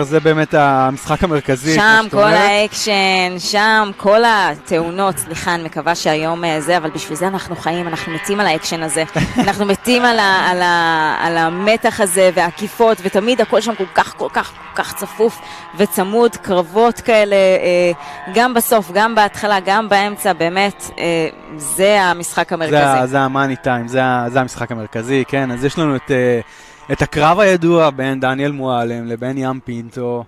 זה באמת המשחק המרכזי. שם כל האקשן, שם כל התאונות, סליחה, אני מקווה שהיום זה, אבל בשביל זה אנחנו חיים, אנחנו מתים על האקשן הזה, אנחנו מתים על המתח הזה והעקיפות, ותמיד הכל שם כל כך צפוף וצמוד, קרבות כאלה, גם בסוף, גם בהתחלה, גם באמצע, באמת, זה המשחק המרכזי. זה המאני טיים, זה המשחק המרכזי, כן, אז יש לנו את הקרב הידוע בין דניאל מועלם לבין ים פינטו,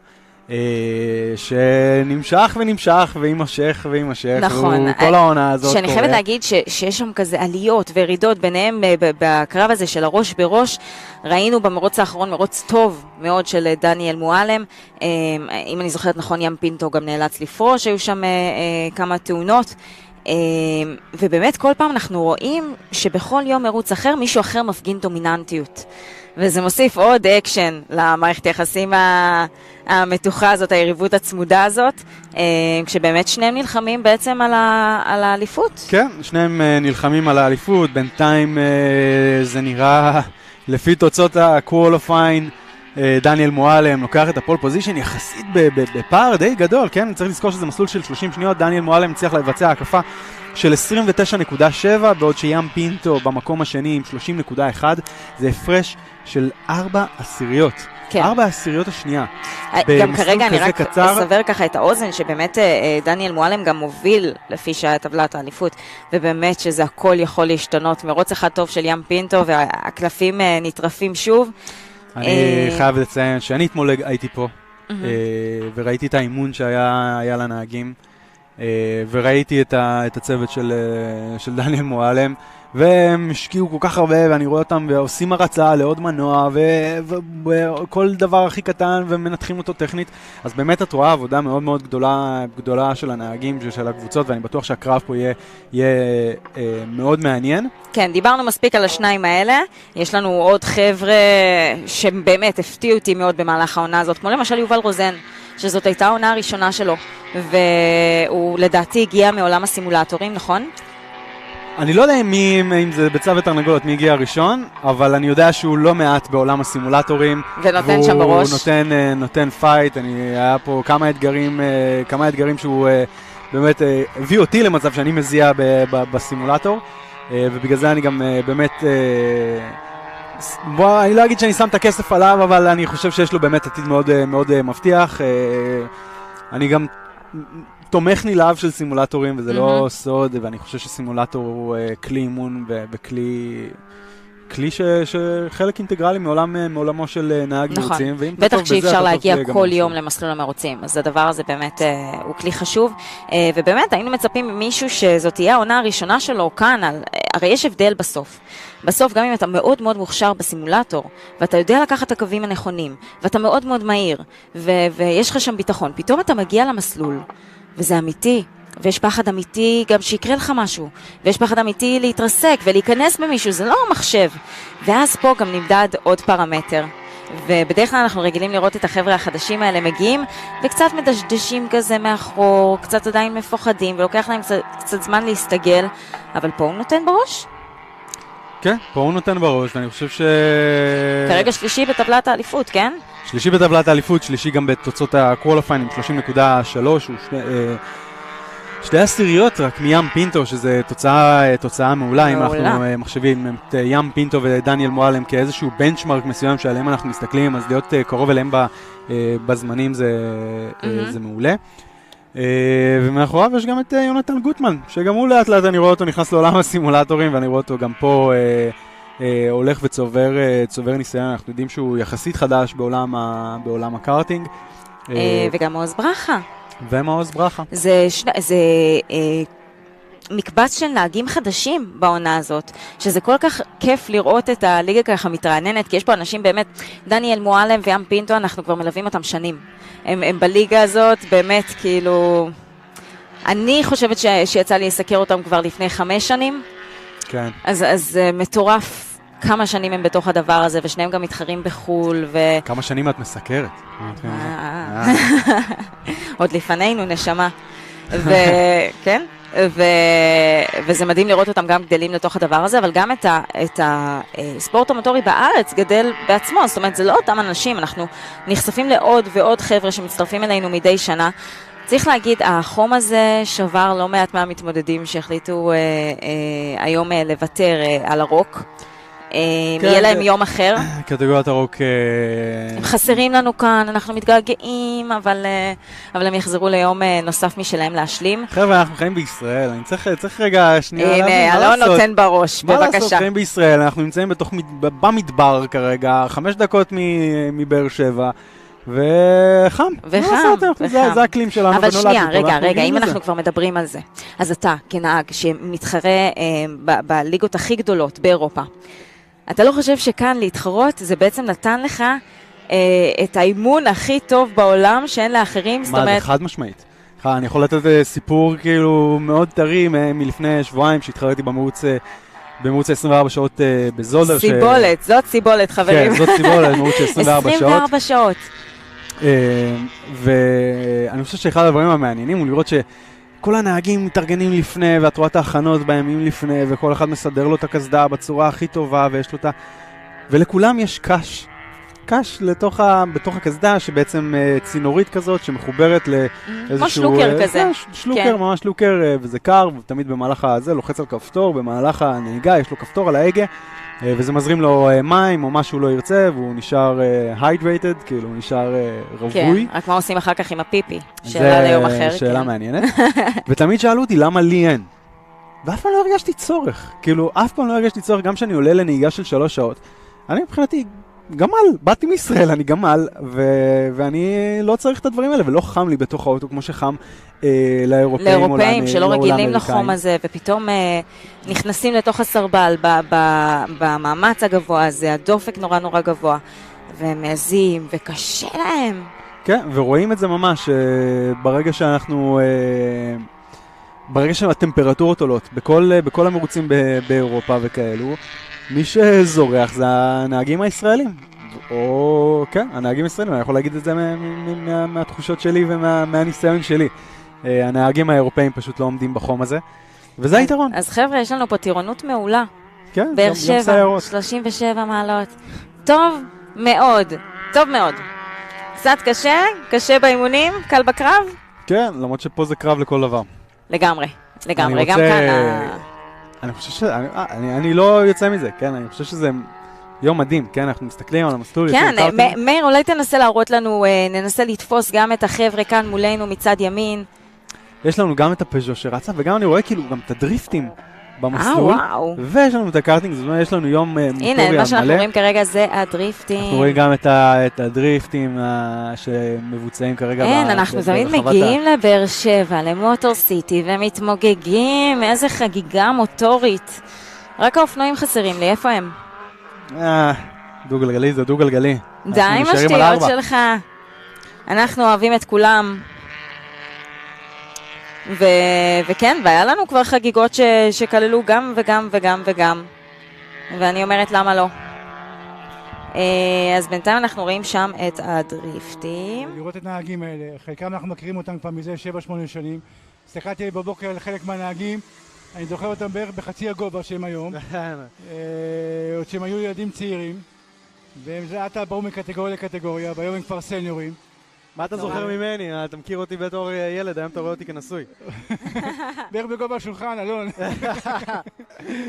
שנמשך ונמשך ויימשך ויימשך. נכון. כל העונה הזאת שאני חייבת להגיד שיש שם כזה עליות וירידות ביניהם בקרב הזה של הראש בראש. ראינו במרוץ האחרון מרוץ טוב מאוד של דניאל מועלם. אם אני זוכרת נכון, ים פינטו גם נאלץ לפרוש, היו שם כמה תאונות. ובאמת כל פעם אנחנו רואים שבכל יום מרוץ אחר מישהו אחר מפגין דומיננטיות. וזה מוסיף עוד אקשן למערכת היחסים המתוחה הזאת, היריבות הצמודה הזאת, כשבאמת שניהם נלחמים בעצם על האליפות. כן, שניהם נלחמים על האליפות, בינתיים זה נראה לפי תוצאות ה-qualifying, דניאל מועלם לוקח את הפול פוזישן יחסית בפער די גדול, כן? צריך לזכור שזה מסלול של 30 שניות, דניאל מועלם הצליח לבצע הקפה של 29.7, בעוד שים פינטו במקום השני עם 30.1, זה הפרש של 4 עשיריות. כן. 4 עשיריות השנייה. גם כרגע אני רק אסבר ככה את האוזן, שבאמת דניאל מועלם גם מוביל לפי טבלת האליפות, ובאמת שזה הכל יכול להשתנות. מרוץ אחד טוב של ים פינטו, והקלפים נטרפים שוב. אני חייב לציין שאני אתמול הייתי פה, וראיתי את האימון שהיה לנהגים, וראיתי את הצוות של דניאל מועלם, והם השקיעו כל כך הרבה, ואני רואה אותם ועושים הרצאה לעוד מנוע, וכל דבר הכי קטן, ומנתחים אותו טכנית. אז באמת את רואה עבודה מאוד מאוד גדולה של הנהגים, של הקבוצות, ואני בטוח שהקרב פה יהיה מאוד מעניין. כן, דיברנו מספיק על השניים האלה. יש לנו עוד חבר'ה שבאמת הפתיעו אותי מאוד במהלך העונה הזאת, כמו למשל יובל רוזן, שזאת הייתה העונה הראשונה שלו, והוא לדעתי הגיע מעולם הסימולטורים, נכון? אני לא יודע אם זה ביצה ותרנגולות מי הגיע הראשון, אבל אני יודע שהוא לא מעט בעולם הסימולטורים. ונותן שם בראש. והוא נותן פייט. היה פה כמה אתגרים שהוא באמת הביא אותי למצב שאני מזיע בסימולטור, ובגלל זה אני גם באמת, אני לא אגיד שאני שם את הכסף עליו, אבל אני חושב שיש לו באמת עתיד מאוד, מאוד מבטיח. אני גם תומך נלהב של סימולטורים, וזה לא סוד, ואני חושב שסימולטור הוא כלי אימון וכלי שחלק אינטגרלי מעולמו של נהג מרוצים. בטח שאפשר להגיע כל יום למסלול המרוצים, אז הדבר הזה באמת הוא כלי חשוב, ובאמת היינו מצפים ממישהו שזאת תהיה העונה הראשונה שלו כאן, הרי יש הבדל בסוף. בסוף גם אם אתה מאוד מאוד מוכשר בסימולטור, ואתה יודע לקחת את הקווים הנכונים, ואתה מאוד מאוד מהיר, ויש לך שם ביטחון, פתאום אתה מגיע למסלול, וזה אמיתי, ויש פחד אמיתי גם שיקרה לך משהו, ויש פחד אמיתי להתרסק ולהיכנס במישהו, זה לא מחשב. ואז פה גם נמדד עוד פרמטר, ובדרך כלל אנחנו רגילים לראות את החבר'ה החדשים האלה מגיעים, וקצת מדשדשים כזה מאחור, קצת עדיין מפוחדים, ולוקח להם קצת זמן להסתגל, אבל פה הוא נותן בראש. כן, פה הוא נותן בראש, ואני חושב כרגע שלישי בטבלת האליפות, כן? שלישי בטבלת האליפות, שלישי גם בתוצאות הקוואליפיינג, 30.3, הוא שתי עשיריות רק מים פינטו, שזה תוצאה מעולה, אם אנחנו מחשבים את ים פינטו ודניאל מועלם כאיזשהו בנצ'מרק מסוים שעליהם אנחנו מסתכלים, אז להיות קרוב אליהם בזמנים זה מעולה. ומאחוריו יש גם את יונתן גוטמן, שגם הוא לאט לאט אני רואה אותו נכנס לעולם הסימולטורים, ואני רואה אותו גם פה הולך וצובר ניסיון. אנחנו יודעים שהוא יחסית חדש בעולם הקארטינג. וגם מעוז ברכה. ומעוז ברכה. זה מקבץ של נהגים חדשים בעונה הזאת, שזה כל כך כיף לראות את הליגה ככה מתרעננת, כי יש פה אנשים באמת, דניאל מועלם וים פינטו, אנחנו כבר מלווים אותם שנים. הם בליגה הזאת באמת כאילו, אני חושבת שיצא לי לסקר אותם כבר לפני 5 שנים. כן. אז מטורף. כמה שנים הם בתוך הדבר הזה, ושניהם גם מתחרים בחול. כמה שנים את מסקרת? עוד לפנינו, נשמה. וכן? וזה מדהים לראות אותם גם גדלים לתוך הדבר הזה, אבל גם את הספורט המוטורי בארץ גדל בעצמו, זאת אומרת, זה לא אותם אנשים, אנחנו נחשפים לעוד ועוד חבר'ה שמצטרפים אלינו מדי שנה. צריך להגיד, החום הזה שבר לא מעט מהמתמודדים שהחליטו היום לוותר על הרוק. יהיה להם יום אחר. קטגוריית הרוק... הם חסרים לנו כאן, אנחנו מתגעגעים, אבל הם יחזרו ליום נוסף משלהם להשלים. חבר'ה, אנחנו חיים בישראל, אני צריך רגע שנייה... הנה, אלון נותן בראש, בבקשה. מה לעשות, חיים בישראל, אנחנו נמצאים במדבר כרגע, 5 דקות מבאר שבע, וחם. זה הקלים שלנו. אבל שנייה, רגע, אם אנחנו כבר מדברים על זה, אז אתה, כנהג שמתחרה בליגות הכי גדולות באירופה, אתה לא חושב שכאן להתחרות זה בעצם נתן לך את האימון הכי טוב בעולם שאין לאחרים? מה, זה חד משמעית. אני יכול לתת סיפור כאילו מאוד טרי מלפני שבועיים שהתחרתי במרוץ 24 שעות בזולדר. סיבולת, זאת סיבולת חברים. כן, זאת סיבולת, מרוץ 24 שעות. 24 שעות. ואני חושב שאחד הדברים המעניינים הוא לראות כל הנהגים מתארגנים לפני, ואת רואה את ההכנות בימים לפני, וכל אחד מסדר לו את הכסדה בצורה הכי טובה, ויש לו ולכולם יש קש בתוך הכסדה, שבעצם צינורית כזאת, שמחוברת לאיזשהו... כמו שלוקר כזה. שלוקר, ממש שלוקר, וזה קר, ותמיד במהלך הזה לוחץ על כפתור, במהלך הנהיגה יש לו כפתור על ההגה, וזה מזרים לו מים או משהו לא ירצה, והוא נשאר hydrated, כאילו הוא נשאר רווי. כן, רק מה עושים אחר כך עם הפיפי? שאלה ליום אחר. זה שאלה מעניינת. ותמיד שאלו אותי למה לי אין. ואף פעם לא הרגשתי צורך. כאילו, אף פעם לא הרגשתי צורך, גם שאני עולה לנהיגה של 3 שעות. אני מבחינתי גמל, באתי מישראל, אני גמל, ואני לא צריך את הדברים האלה, ולא חם לי בתוך האוטו, כמו שחם לאירופאים שלא רגילים לחום הזה, ופתאום נכנסים לתוך הסרבל במאמץ הגבוה הזה, הדופק נורא נורא גבוה, והם מעזים, וקשה להם. כן, ורואים את זה ממש, ברגע שהטמפרטורות עולות, בכל המרוצים באירופה וכאלו, מי שזורח זה הנהגים הישראלים. או, כן, הנהגים הישראלים, אני יכול להגיד את זה מהתחושות שלי ומהניסיון שלי. הנהגים האירופאים פשוט לא עומדים בחום הזה, וזה היתרון. אז חבר'ה, יש לנו פה טירונות מעולה. כן, באר שבע, 37 מעלות. טוב מאוד, טוב מאוד. קצת קשה באימונים, קל בקרב? כן, למרות שפה זה קרב לכל דבר. לגמרי, גם כאן אני חושב אני לא יוצא מזה, כן, אני חושב שזה יום מדהים, כן, אנחנו מסתכלים על המסלול. כן, מאיר, אולי תנסה להראות לנו, ננסה לתפוס גם את החבר'ה כאן מולנו מצד ימין. יש לנו גם את הפז'ו שרצה, וגם אני רואה כאילו גם את הדריפטים במסלול, ויש לנו את הקארטינג, זאת אומרת, יש לנו יום מוטורי המלא. הנה, מה שאנחנו רואים כרגע זה הדריפטים. אנחנו רואים גם את הדריפטים שמבוצעים כרגע. כן, אנחנו תמיד מגיעים לבאר שבע, למוטור סיטי, ומתמוגגים, איזה חגיגה מוטורית. רק האופנועים חסרים לי, איפה הם? דו-גלגלי זה דו-גלגלי. די עם השטויות שלך. אנחנו אוהבים את כולם. וכן, והיה לנו כבר חגיגות שכללו גם וגם וגם וגם. ואני אומרת למה לא. אז בינתיים אנחנו רואים שם את הדריפטים. לראות את הנהגים האלה, חלקם אנחנו מכירים אותם כבר מזה 7-8 שנים. הסתכלתי בבוקר על חלק מהנהגים, אני זוכר אותם בערך בחצי הגובה שהם היום. עוד שהם היו ילדים צעירים. והם זה עתה באו מקטגוריה לקטגוריה, והיום הם כבר סניורים. מה אתה זוכר ממני? אתה מכיר אותי בתור ילד, היום אתה רואה אותי כנשוי. בערך בגובה השולחן, אלון.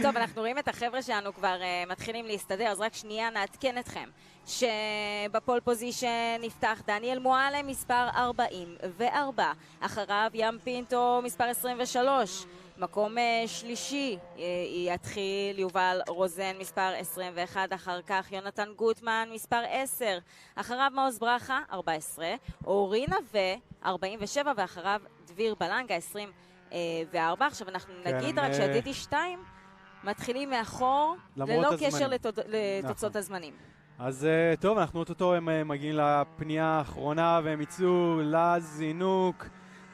טוב, אנחנו רואים את החבר'ה שלנו כבר מתחילים להסתדר, אז רק שנייה נעדכן אתכם. שבפול פוזישן נפתח דניאל מועלם מספר 44, אחריו ים פינטו מספר 23, מקום שלישי יתחיל יובל רוזן מספר 21, אחר כך יונתן גוטמן מספר 10, אחריו מעוז ברכה 14, אורינה ו47, ואחריו דביר בלנגה 24. עכשיו אנחנו נגיד רק שהדידי 2 מתחילים מאחור ללא קשר לתוצאות הזמנים. אז טוב, אנחנו אותו הם מגיעים לפנייה האחרונה והם יצאו לזינוק.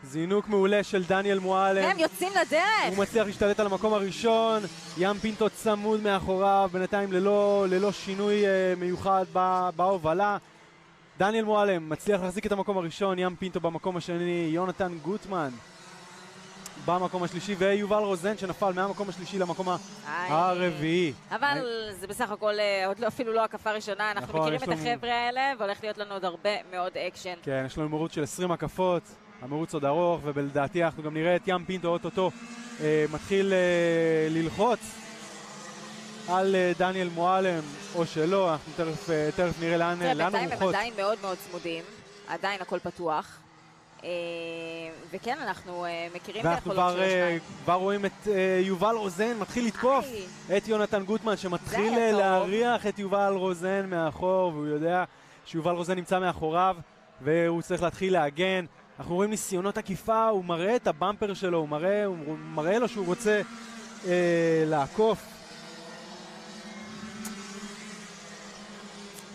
זינוק מעולה של דניאל מועלם. הם יוצאים לדרך. הוא מצליח להשתלט על המקום הראשון. ים פינטו צמוד מאחוריו, בינתיים ללא שינוי מיוחד בהובלה. דניאל מועלם מצליח להחזיק את המקום הראשון, ים פינטו במקום השני, יונתן גוטמן במקום השלישי, ויובל רוזן שנפל מהמקום השלישי למקום הרביעי. אבל זה בסך הכל עוד אפילו לא הקפה ראשונה, אנחנו מכירים את החבר'ה האלה, והולך להיות לנו עוד הרבה מאוד אקשן. כן, יש לנו מרוץ של 20 הקפות, המרוץ עוד ארוך, ולדעתי אנחנו גם נראה את ים פינטו אוטוטו מתחיל ללחוץ על דניאל מועלם, או שלא, אנחנו תכף נראה לאן הרוחות. הם עדיין מאוד מאוד צמודים, עדיין הכל פתוח. וכן, אנחנו מכירים את היכולות של השניים. ואנחנו כבר רואים את יובל רוזן מתחיל לתקוף את יונתן גוטמן, שמתחיל להריח את יובל רוזן מאחור, והוא יודע שיובל רוזן נמצא מאחוריו, והוא צריך להתחיל להגן. אנחנו רואים ניסיונות עקיפה, הוא מראה את הבמפר שלו, הוא מראה לו שהוא רוצה לעקוף.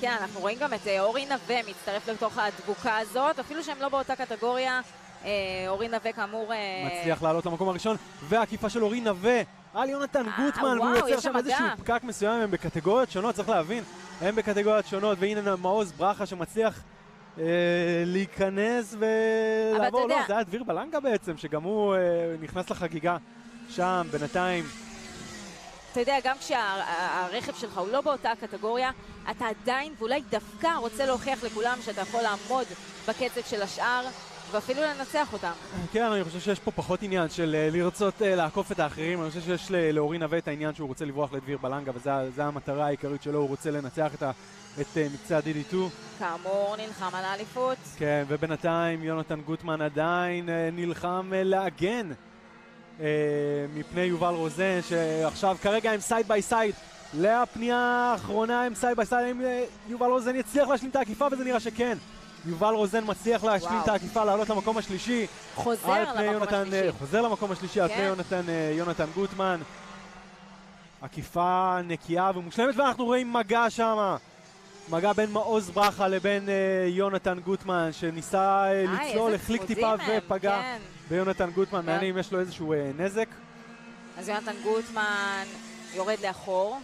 כן, אנחנו רואים גם את אורי נווה מצטרף לתוך הדבוקה הזאת, אפילו שהם לא באותה קטגוריה, אורי נווה כאמור מצליח לעלות למקום הראשון, והעקיפה של אורי נווה על יונתן גוטמן, והוא יוצר שם איזשהו פקק מסוים, הם בקטגוריות שונות, צריך להבין, הם בקטגוריות שונות, והנה מעוז ברכה שמצליח להיכנס ולעבור, לא, זה היה דביר בלנגה בעצם, שגם הוא נכנס לחגיגה שם בינתיים. אתה יודע, גם כשהרכב שלך הוא לא באותה קטגוריה, אתה עדיין ואולי דווקא רוצה להוכיח לכולם שאתה יכול לעמוד בקצב של השאר ואפילו לנצח אותם. כן, אני חושב שיש פה פחות עניין של לרצות לעקוף את האחרים. אני חושב שיש לאורי נווה את העניין שהוא רוצה לברוח לדביר בלנגה, וזו המטרה העיקרית שלו, הוא רוצה לנצח את מקצה ה-DD2. כאמור, נלחם על האליפות. כן, ובינתיים יונתן גוטמן עדיין נלחם להגן מפני יובל רוזן, שעכשיו כרגע הם סייד ביי סייד. לפנייה האחרונה הם סייד ביי סייד, יובל רוזן יצליח להשלים את העקיפה, וזה נראה שכן. יובל רוזן מצליח להשלים את העקיפה, לעלות למקום השלישי. חוזר למקום השלישי על פני יונתן גוטמן. עקיפה נקייה ומושלמת, ואנחנו רואים מגע שם. מגע בין מעוז ברכה לבין יונתן גוטמן, שניסה לצלול, החליק טיפה ופגע ביונתן גוטמן. מעניין אם יש לו איזשהו נזק. אז יונתן גוטמן יורד לאחור.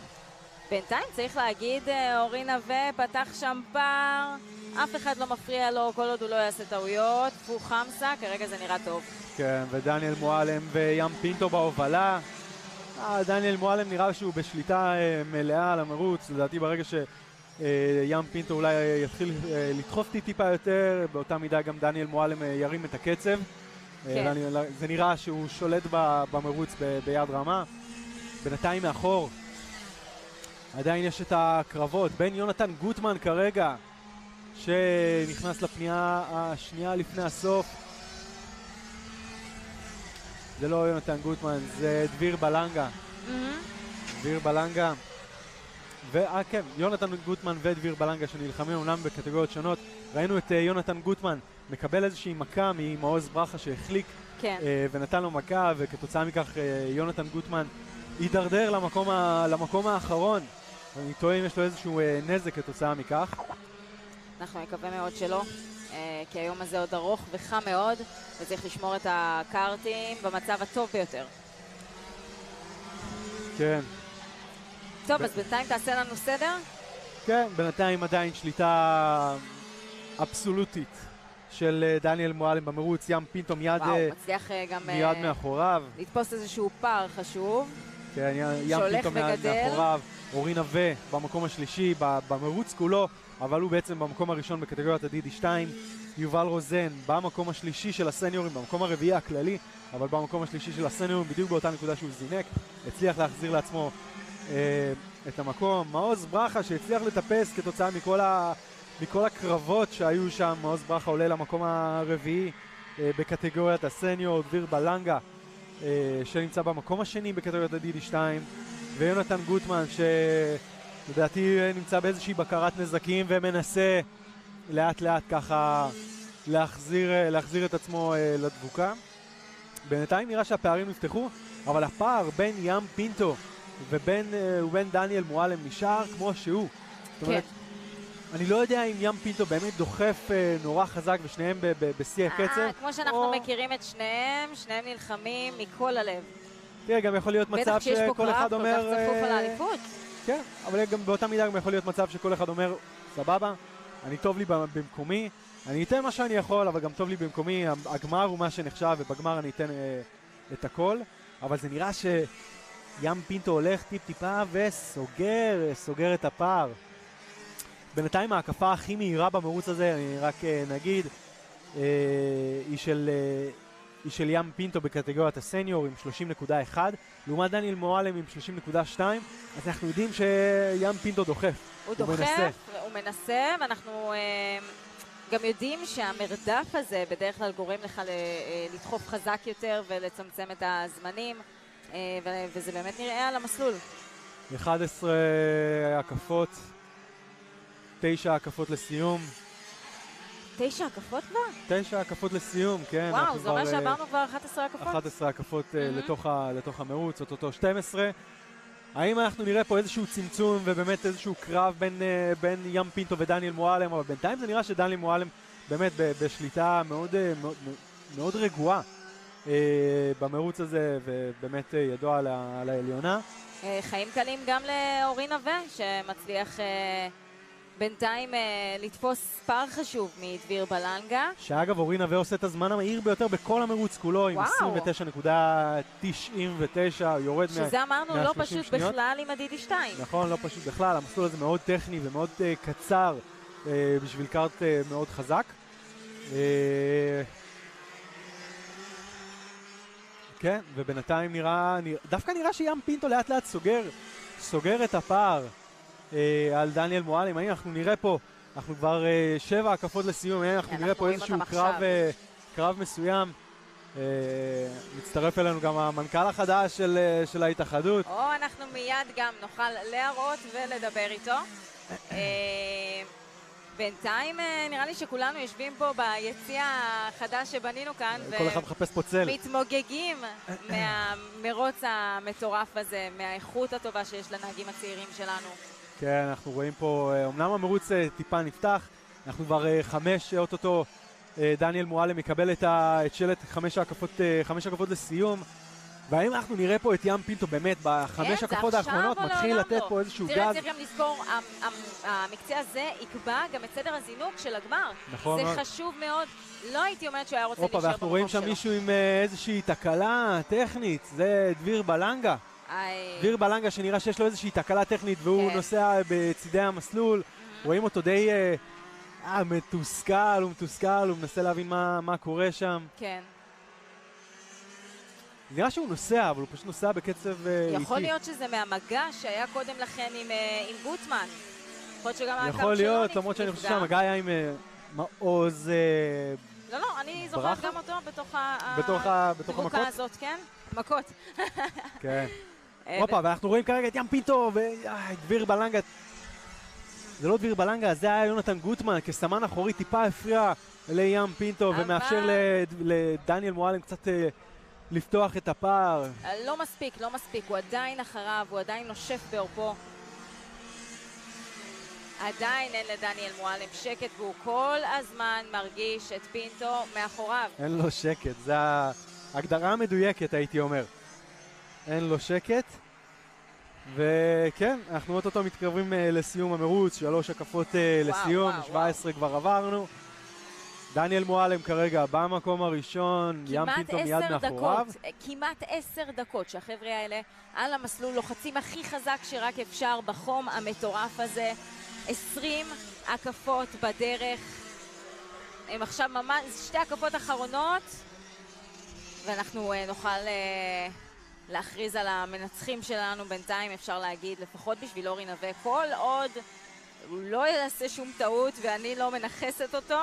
בינתיים צריך להגיד, אורי נווה פתח שם פער, אף אחד לא מפריע לו, כל עוד הוא לא יעשה טעויות. פו חמסה, כרגע זה נראה טוב. כן, ודניאל מועלם וים פינטו בהובלה. דניאל מועלם נראה שהוא בשליטה מלאה על המרוץ. לדעתי ברגע שים פינטו אולי יתחיל לדחוף טיפה יותר, באותה מידה גם דניאל מועלם ירים את הקצב. כן. זה נראה שהוא שולט במרוץ ביד רמה. בינתיים מאחור עדיין יש את הקרבות בין יונתן גוטמן כרגע, שנכנס לפנייה השנייה לפני הסוף. זה לא יונתן גוטמן, זה דביר בלנגה. דביר בלנגה. כן, יונתן גוטמן ודביר בלנגה שנלחמים אומנם בקטגוריות שונות. ראינו את יונתן גוטמן מקבל איזושהי מכה ממעוז ברכה שהחליק, כן. ונתן לו מכה, וכתוצאה מכך יונתן גוטמן יידרדר למקום האחרון. אני טועה אם יש לו איזשהו נזק כתוצאה מכך. אנחנו מקווה מאוד שלא, כי היום הזה עוד ארוך וחם מאוד, וצריך לשמור את הקארטים במצב הטוב ביותר. כן. טוב, אז בינתיים תעשה לנו סדר? כן, בינתיים עדיין שליטה אבסולוטית של דניאל מועלם במרוץ. ים פינטו מיד מאחוריו. לתפוס איזשהו פער חשוב. כן, ים פינטו מיד מאחוריו. אורי נווה במקום השלישי במרוץ כולו, אבל הוא בעצם במקום הראשון בקטגוריית ה-DD2. יובל רוזן במקום השלישי של הסניורים, במקום הרביעי הכללי, אבל במקום השלישי של הסניורים, בדיוק באותה נקודה שהוא זינק, הצליח להחזיר לעצמו את המקום. מעוז ברכה שהצליח לטפס כתוצאה מכל הקרבות שהיו שם. מעוז ברכה עולה למקום הרביעי בקטגוריית הסניור. דביר בלנגה שנמצא במקום השני בקטגוריית ה-DD2, ויונתן גוטמן שלדעתי נמצא באיזושהי בקרת נזקים ומנסה לאט לאט ככה להחזיר את עצמו לדבוקה. בינתיים נראה שהפערים נפתחו, אבל הפער בין ים פינטו ובין דניאל מועלם נשאר כמו שהוא. זאת אומרת, אני לא יודע אם ים פינטו באמת דוחף נורא חזק ושניהם בשיא הקצב. כמו שאנחנו מכירים את שניהם נלחמים מכל הלב. תראה, גם יכול להיות מצב שכל אחד אומר... בטח שיש פה קרב כל כך צפוף על האליפות. כן, אבל גם באותה מידה גם יכול להיות מצב שכל אחד אומר, סבבה, אני טוב לי במקומי, אני אתן מה שאני יכול, אבל גם טוב לי במקומי, הגמר הוא מה שנחשב, ובגמר אני אתן את הכל, אבל זה נראה שים פינטו הולך טיפה וסוגר את הפער. בינתיים ההקפה הכי מהירה במרוץ הזה, אני רק נגיד, היא של ים פינטו בקטגוריית הסניור עם 30.1, לעומת דניאל מועלם עם 30.2, אז אנחנו יודעים שים פינטו דוחף. הוא דוחף, הוא מנסה, ואנחנו גם יודעים שהמרדף הזה בדרך כלל גורם לך לדחוף חזק יותר ולצמצם את הזמנים, וזה באמת נראה על המסלול. 11 הקפות, 9 הקפות לסיום. 9 הקפות כבר? 9 הקפות לסיום, כן. וואו, זה אומר שעברנו כבר 11 הקפות? 11 הקפות לתוך המרוץ, אותו 12. האם אנחנו נראה פה איזשהו צמצום ובאמת איזשהו קרב בין ים פינטו ודניאל מועלם, אבל בינתיים זה נראה שדניאל מועלם באמת בשליטה מאוד רגועה במרוץ הזה, ובאמת ידוע על העליונה. חיים קלים גם לאורי נווה, שמצליח בינתיים לתפוס פער חשוב מדביר בלנגה. שאגב, אורי נווה עושה את הזמן המהיר ביותר בכל המרוץ כולו, עם 29.99, יורד מה-30 שניות. שזה אמרנו לא פשוט בכלל עם הדידי 2. נכון, לא פשוט בכלל, המסלול הזה מאוד טכני ומאוד קצר בשביל קארט מאוד חזק. כן, ובינתיים דווקא נראה שים פינטו לאט לאט סוגר את הפער על דניאל מועלם. האם אנחנו נראה פה, אנחנו כבר 7 הקפות לסיום, האם אנחנו נראה פה איזשהו קרב מסוים. מצטרף אלינו גם המנכ"ל החדש של ההתאחדות. אנחנו מיד גם נוכל להראות ולדבר איתו. בינתיים נראה לי שכולנו יושבים פה ביציע החדש שבנינו כאן, כל אחד מחפש פה צל, מתמוגגים מהמרוץ המטורף הזה, מהאיכות הטובה שיש לנהגים הצעירים שלנו. כן, אנחנו רואים פה, אמנם המרוץ טיפה נפתח, אנחנו כבר 5 אוטוטו, דניאל מועלם מקבל את שלט 5 הקפות לסיום, והאם אנחנו נראה פה את ים פינטו באמת בחמש הקפות האחרונות מתחיל לתת פה איזשהו גז. צריך גם לזכור, המקצה הזה יקבע גם את סדר הזינוק של הגמר. נכון. זה חשוב מאוד, לא הייתי אומרת שהוא היה רוצה להישאר במקום שלו. ואנחנו רואים שם מישהו עם איזושהי תקלה טכנית, זה דביר בלנגה. דביר בלנגה שנראה שיש לו איזושהי תקלה טכנית והוא נוסע בצידי המסלול, רואים אותו די מתוסכל, הוא מנסה להבין מה קורה שם. כן. נראה שהוא נוסע, אבל הוא פשוט נוסע בקצב איטי. יכול להיות שזה מהמגע שהיה קודם לכן עם גוטמן. יכול להיות, למרות שאני חושב שהמגע היה עם מעוז... לא, אני זוכרת גם אותו בתוך המכות הזאת, כן? מכות. כן. ואנחנו רואים כרגע את ים פינטו ודביר בלנגה. זה לא דביר בלנגה, זה היה יונתן גוטמן, כסמן אחורי טיפה הפריע לים פינטו ומאפשר לדניאל מועלם קצת לפתוח את הפער. לא מספיק, הוא עדיין אחריו, הוא עדיין נושף בעורפו. עדיין אין לדניאל מועלם שקט, והוא כל הזמן מרגיש את פינטו מאחוריו. אין לו שקט, זו ההגדרה המדויקת הייתי אומר. אין לו שקט. וכן, אנחנו אותו מתקרבים לסיום המרוץ, 3 הקפות לסיום, 17 כבר עברנו. דניאל מועלם כרגע במקום הראשון, ים פינטו מיד מאחוריו. כמעט 10 דקות שהחבר'ה האלה על המסלול לוחצים הכי חזק שרק אפשר בחום המטורף הזה. 20 הקפות בדרך. הם עכשיו ממש 2 הקפות אחרונות, ואנחנו נוכל להכריז על המנצחים שלנו בינתיים, אפשר להגיד, לפחות בשביל אורי נווה. כל עוד הוא לא יעשה שום טעות ואני לא מנחסת אותו,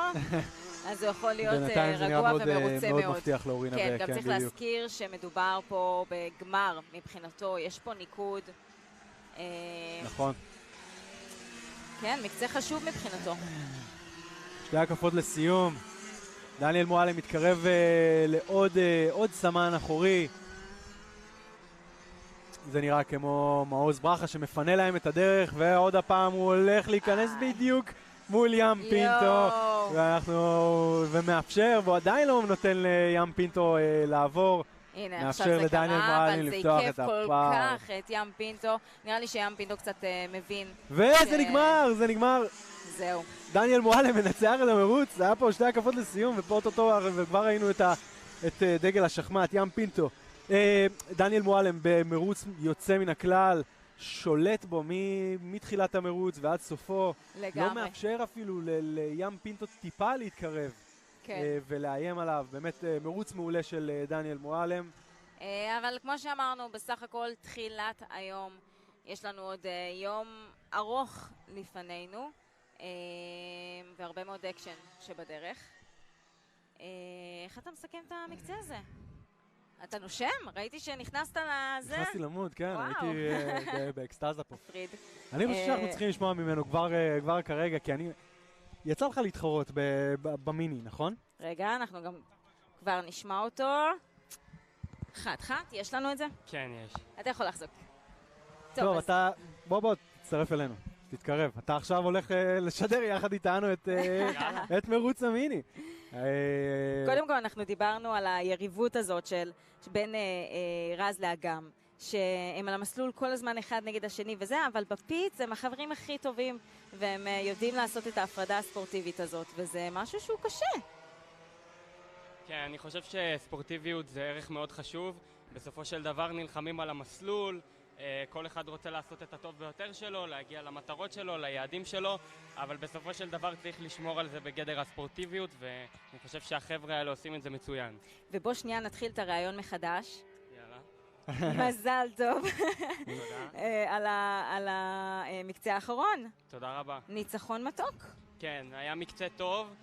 אז הוא יכול להיות רגוע ומרוצה מאוד. מאוד מבטיח לאורי נווה, כן, גם צריך להזכיר שמדובר פה בגמר מבחינתו, יש פה ניקוד. נכון. כן, מקצה חשוב מבחינתו. 2 הקפות לסיום. דניאל מועלם מתקרב לעוד סמן אחורי. זה נראה כמו מעוז ברכה שמפנה להם את הדרך, ועוד הפעם הוא הולך להיכנס בדיוק מול ים פינטו, ומאפשר, והוא עדיין לא נותן לים פינטו לעבור. הנה, עכשיו זה קרה, אבל זה עיקב כל כך את ים פינטו. נראה לי שים פינטו קצת מבין. וזה נגמר, זה נגמר. זהו. דניאל מועלם מנצח את המרוץ, זה היה פה 2 הקפות לסיום, וכבר ראינו את דגל השחמט, ים פינטו. דניאל מועלם במרוץ יוצא מן הכלל, שולט בו מתחילת המרוץ ועד סופו. לגמרי. לא מאפשר אפילו לים פינטו טיפה להתקרב. כן. ולאיים עליו. באמת מרוץ מעולה של דניאל מועלם. אבל כמו שאמרנו, בסך הכל תחילת היום, יש לנו עוד יום ארוך לפנינו, והרבה מאוד אקשן שבדרך. איך אתה מסכם את המקצה הזה? אתה נושם? ראיתי שנכנסת לזה. נכנסתי למוד, כן, הייתי באקסטאזה פה. מפריד. אני חושב שאנחנו צריכים לשמוע ממנו כבר כרגע, כי יצא לך להתחרות במיני, נכון? רגע, אנחנו גם כבר נשמע אותו. חת, יש לנו את זה? כן, יש. אתה יכול לחזוק. טוב, אתה... בוא, תצטרף אלינו. תתקרב. אתה עכשיו הולך לשדר יחד איתנו את מרוץ המיני. קודם כל אנחנו דיברנו על היריבות הזאת של בין רז לאגם, שהם על המסלול כל הזמן אחד נגד השני וזה, אבל בפיץ הם החברים הכי טובים, והם יודעים לעשות את ההפרדה הספורטיבית הזאת, וזה משהו שהוא קשה. כן, אני חושב שספורטיביות זה ערך מאוד חשוב. בסופו של דבר נלחמים על המסלול, כל אחד רוצה לעשות את הטוב ביותר שלו, להגיע למטרות שלו, ליעדים שלו, אבל בסופו של דבר צריך לשמור על זה בגדר הספורטיביות, ואני חושב שהחבר'ה האלה עושים את זה מצוין. ובוא שנייה נתחיל את הרעיון מחדש. יאללה. מזל טוב. תודה. על המקצה האחרון. תודה רבה. ניצחון מתוק. כן, היה מקצה טוב.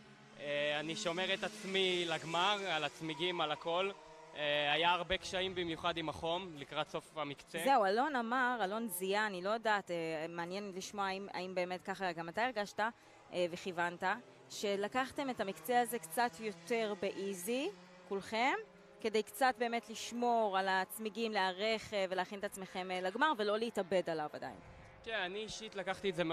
אני שומר את עצמי לגמר, על הצמיגים, על הכל. היה הרבה קשיים במיוחד עם החום, לקראת סוף המקצה. זהו, אלון זיה, אני לא יודעת, מעניין לשמוע האם באמת ככה גם אתה הרגשת וכיוונת, שלקחתם את המקצה הזה קצת יותר באיזי, כולכם, כדי קצת באמת לשמור על הצמיגים, להערך ולהכין את עצמכם לגמר, ולא להתאבד עליו עדיין. כן, אני אישית לקחתי את זה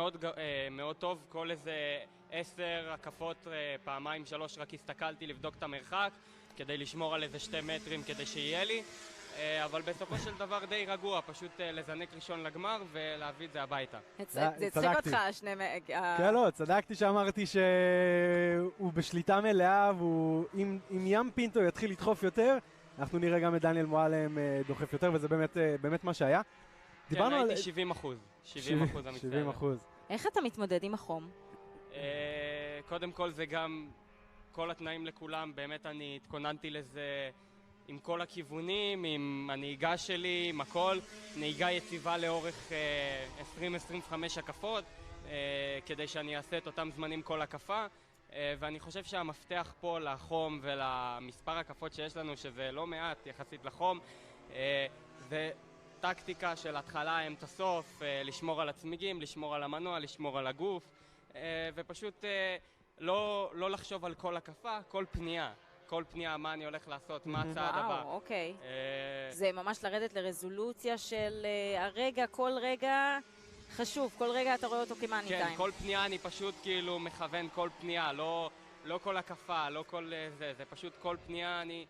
מאוד טוב, כל איזה 10 הקפות, פעמיים 3 רק הסתכלתי לבדוק את המרחק, כדי לשמור על איזה 2 מטרים כדי שיהיה לי, אבל בסופו של דבר די רגוע, פשוט לזנק ראשון לגמר ולהביא את זה הביתה. זה הצחיק אותך, כן, לא, צדקתי שאמרתי שהוא בשליטה מלאה, ואם ים פינטו יתחיל לדחוף יותר, אנחנו נראה גם את דניאל מועלם דוחף יותר, וזה באמת מה שהיה. כן, הייתי 70%. 70% המצטער. 70%. איך אתה מתמודד עם החום? קודם כל זה גם כל התנאים לכולם, באמת אני התכוננתי לזה עם כל הכיוונים, עם הנהיגה שלי, עם הכל, נהיגה יציבה לאורך 20-25 הקפות, כדי שאני אעשה את אותם זמנים כל הקפה, ואני חושב שהמפתח פה לחום ולמספר הקפות שיש לנו, שזה לא מעט יחסית לחום, זה טקטיקה של התחלה אמצע סוף, לשמור על הצמיגים, לשמור על המנוע, לשמור על הגוף, ופשוט לא לחשוב על כל הקפה, כל פנייה, מה אני הולך לעשות, מה הצעד הבא. וואו, אוקיי. זה ממש לרדת לרזולוציה של הרגע, כל רגע חשוב, כל רגע אתה רואה אותו כמאני טיים. כן, כל פנייה אני פשוט כאילו מכוון כל פנייה, לא כל הקפה, לא כל זה, זה פשוט כל פנייה אני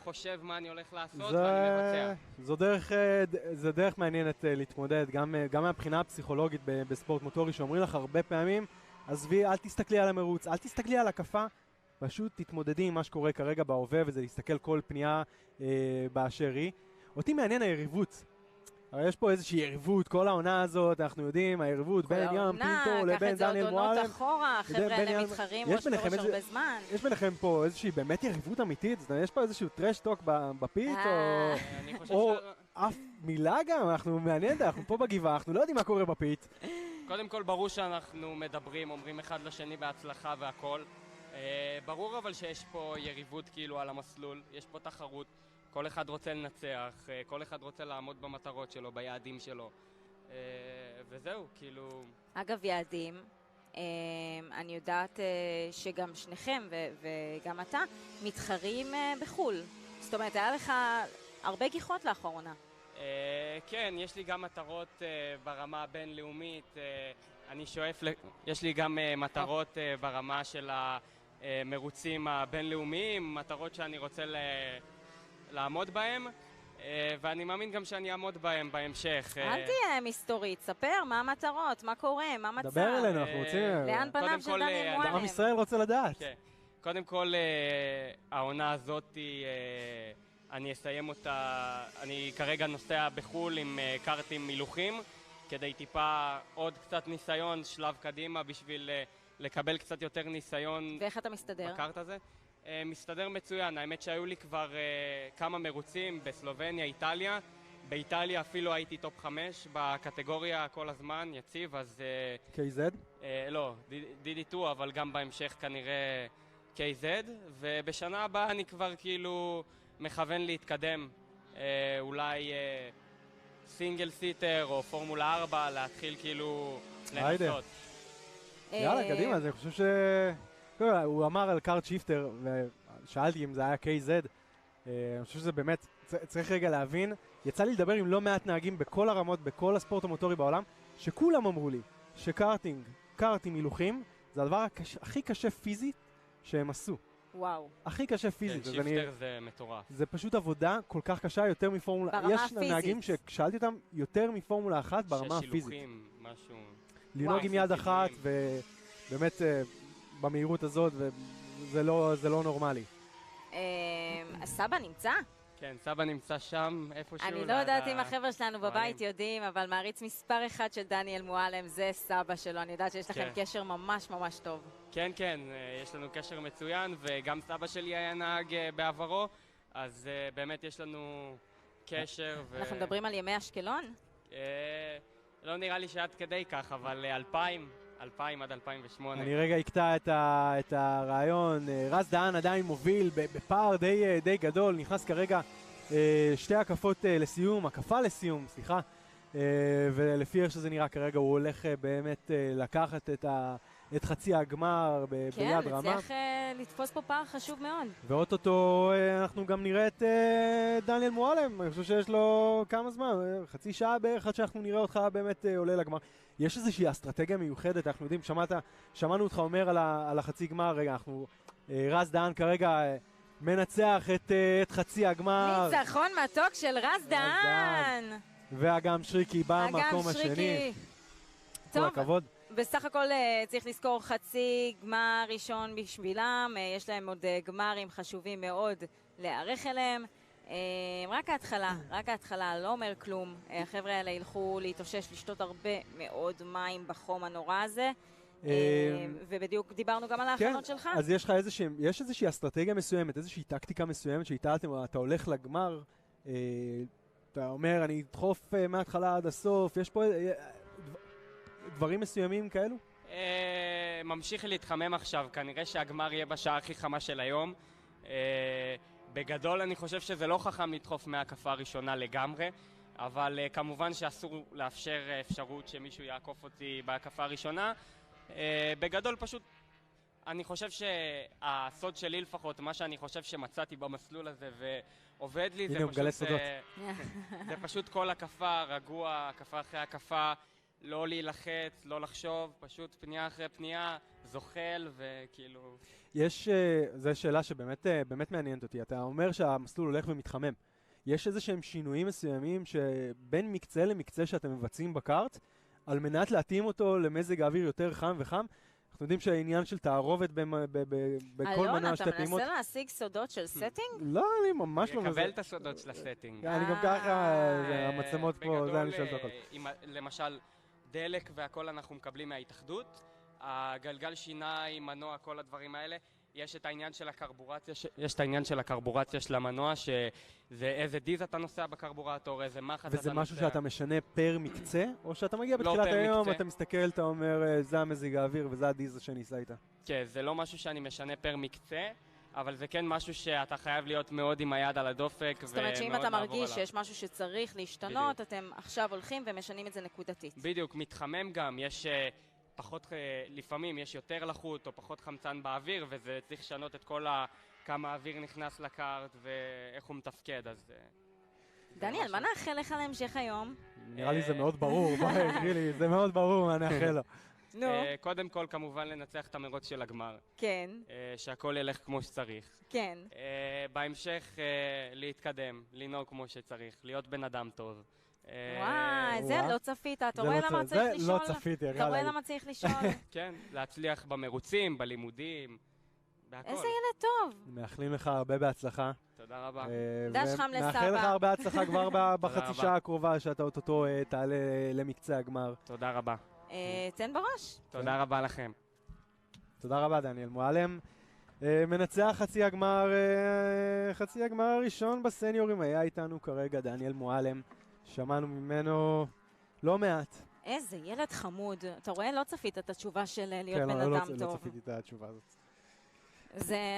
חושב מה אני הולך לעשות ואני מבצע. זו דרך מעניינת להתמודד, גם מהבחינה הפסיכולוגית בספורט מוטורי, שאומרים לך הרבה פעמים, עזבי, אל תסתכלי על המרוץ, אל תסתכלי על הקפה, פשוט תתמודדי עם מה שקורה כרגע בהווה, וזה להסתכל כל פנייה באשר היא. אותי מעניין היריבות. הרי יש פה איזושהי יריבות, כל העונה הזאת, אנחנו יודעים, היריבות בין ים פינטו לבין דניאל מועלם. ככה זה עוד עונות אחורה, החבר'ה האלה מתחרים ראש בראש הרבה זמן. יש ביניכם פה איזושהי באמת יריבות אמיתית? יש פה איזשהו טרש-טוק בפיט, או אף מילה גם, אנחנו מעניין, אנחנו פה בגבעה, אנחנו לא יודעים מה קורה בפיט. קודם כל ברור שאנחנו מדברים, אומרים אחד לשני בהצלחה והכל. ברור אבל שיש פה יריבות כאילו על המסלול, יש פה תחרות. כל אחד רוצה לנצח, כל אחד רוצה לעמוד במטרות שלו, ביעדים שלו. וזהו, כאילו... אגב, יעדים, אני יודעת שגם שניכם וגם אתה מתחרים בחול. זאת אומרת, היה לך הרבה גיחות לאחרונה. כן, יש לי גם מטרות ברמה הבינלאומית. אני שואף, יש לי גם מטרות ברמה של המרוצים הבינלאומיים, מטרות שאני רוצה לעמוד בהם, ואני מאמין גם שאני אעמוד בהם בהמשך. אל תהיה מסתורית, ספר מה המטרות, מה קורה, מה מצב. דבר אלינו, אנחנו רוצים... לאן פניו של דניאל מועלם? עם ישראל רוצה לדעת. קודם כל, העונה הזאת אני אסיים אותה, אני כרגע נוסע בחול עם קארטים מילוכים, כדי טיפה עוד קצת ניסיון, שלב קדימה, בשביל לקבל קצת יותר ניסיון. ואיך אתה מסתדר? בקארט הזה. מסתדר מצוין, האמת שהיו לי כבר כמה מרוצים בסלובניה, איטליה. באיטליה אפילו הייתי טופ 5 בקטגוריה כל הזמן, יציב, אז... KZ? לא, DD2, אבל גם בהמשך כנראה KZ, ובשנה הבאה אני כבר כאילו מכוון להתקדם, אולי סינגל סיטר או פורמולה 4, להתחיל כאילו לנסות. יאללה, קדימה, אז אני חושב ש... הוא אמר על קארט שיפטר, ושאלתי אם זה היה KZ, אני חושב שזה באמת, צריך רגע להבין, יצא לי לדבר עם לא מעט נהגים בכל הרמות, בכל הספורט המוטורי בעולם, שכולם אמרו לי שקארטינג, קארטים הילוכים, זה הדבר הכי קשה פיזית שהם עשו. וואו. הכי קשה פיזית. כן, שיפטר זה מטורף. זה פשוט עבודה כל כך קשה, יותר מפורמולה. ברמה הפיזית. יש נהגים ששאלתי אותם יותר מפורמולה אחת ברמה הפיזית. ששילוכים, משהו... לנהוג עם יד אחת, ובאמת במהירות הזאת, וזה לא נורמלי. סבא נמצא? כן, סבא נמצא שם, איפשהו. אני לא יודעת אם החבר'ה שלנו בבית יודעים, אבל מעריץ מספר אחד של דניאל מועלם, זה סבא שלו. אני יודעת שיש לכם קשר ממש ממש טוב. כן, כן, יש לנו קשר מצוין, וגם סבא שלי היה נהג בעברו, אז באמת יש לנו קשר. אנחנו מדברים על ימי אשקלון? לא נראה לי שעד כדי כך, אבל 2000 עד 2008. אני רגע אקטע את הרעיון. רז דהן עדיין מוביל בפער די גדול, נכנס כרגע שתי הקפה לסיום, סליחה, ולפי איך שזה נראה כרגע הוא הולך באמת לקחת את חצי הגמר ביד רמה. כן, צריך לתפוס פה פער חשוב מאוד. ואוטוטו אנחנו גם נראה את דניאל מועלם, אני חושב שיש לו כמה זמן, חצי שעה בערך עד שאנחנו נראה אותך באמת עולה לגמר. יש איזושהי אסטרטגיה מיוחדת, אנחנו יודעים, שמענו אותך אומר על החצי גמר, רגע, רז דהן כרגע מנצח את חצי הגמר. ניצחון מתוק של רז דהן. ואגם שריקי במקום השני. כל הכבוד. בסך הכל צריך לזכור חצי גמר ראשון בשבילם, יש להם עוד גמרים חשובים מאוד להיערך אליהם. רק ההתחלה, לא אומר כלום. החבר'ה האלה ילכו להתאושש, לשתות הרבה מאוד מים בחום הנורא הזה. ובדיוק דיברנו גם על ההכנות שלך. אז יש איזושהי אסטרטגיה מסוימת, איזושהי טקטיקה מסוימת שאיתה אתה הולך לגמר, אתה אומר אני אדחוף מההתחלה עד הסוף, יש פה דברים מסוימים כאלו? ממשיך להתחמם עכשיו, כנראה שהגמר יהיה בשעה הכי חמה של היום. בגדול אני חושב שזה לא חכם לדחוף מההקפה הראשונה לגמרי, אבל כמובן שאסור לאפשר אפשרות שמישהו יעקוף אותי בהקפה הראשונה. בגדול פשוט, אני חושב שהסוד שלי לפחות, מה שאני חושב שמצאתי במסלול הזה ועובד לי, זה פשוט כל הקפה, רגוע, הקפה אחרי הקפה, לא להילחץ, לא לחשוב, פשוט פנייה אחרי פנייה, זוחל וכאילו... זו שאלה שבאמת מעניינת אותי. אתה אומר שהמסלול הולך ומתחמם. יש איזה שהם שינויים מסוימים שבין מקצה למקצה שאתם מבצעים בקארט, על מנת להתאים אותו למזג האוויר יותר חם וחם. אנחנו יודעים שהעניין של תערובת בכל מנוע שתי פעימות... אלון, אתה מנסה להשיג סודות של סטינג? לא, אני ממש לא... יקבל את הסודות של הסטינג. אני גם ככה, המצלמות פה, זה אני שואל את הכל. למשל, דלק והכל אנחנו מקבלים מההתאחדות, הגלגל שיניים, מנוע, כל הדברים האלה. יש את העניין של הקרבורציה, של המנוע, שזה איזה דיז אתה נוסע בקרבורטור, איזה מחט אתה נוסע. וזה משהו שאתה משנה פר מקצה, או שאתה מגיע בתחילת היום, אתה מסתכל, אתה אומר, זה המזג האוויר וזה הדיז שניסה איתה? כן, זה לא משהו שאני משנה פר מקצה, אבל זה כן משהו שאתה חייב להיות מאוד עם היד על הדופק. זאת אומרת שאם אתה מרגיש שיש משהו שצריך להשתנות, אתם עכשיו הולכים ומשנים את זה נקודתית. בדיוק, מתחמם גם, יש... פחות, לפעמים יש יותר לחות או פחות חמצן באוויר, וזה צריך לשנות את כל כמה האוויר נכנס לקארט ואיך הוא מתפקד, אז... דניאל, מה נאחל לך להמשך היום? נראה לי זה מאוד ברור, זה מאוד ברור מה נאחל לו. קודם כל, כמובן, לנצח את המרוץ של הגמר. כן. שהכל ילך כמו שצריך. כן. בהמשך, להתקדם, לנהוג כמו שצריך, להיות בן אדם טוב. וואי, זה לא צפית, אתה רואה למה צריך לשאול? זה לא צפיתי. אתה רואה למה צריך לשאול? כן, להצליח במרוצים, בלימודים, בהכל. איזה ילד טוב. מאחלים לך הרבה בהצלחה. תודה. תודה רבה. דש חם לסבא. ומאחל לך הרבה הצלחה כבר בחצי שעה הקרובה, שאתה אותו תעלה למקצה הגמר. תודה רבה. תן בראש. תודה רבה לכם. תודה רבה, דניאל מועלם. מנצח חצי הגמר הראשון בסניורים היה איתנו כרגע דניאל מועלם. שמענו ממנו לא מעט. איזה ילד חמוד. אתה רואה? לא צפית את התשובה של להיות בן אדם טוב. כן, לא צפיתי את התשובה הזאת.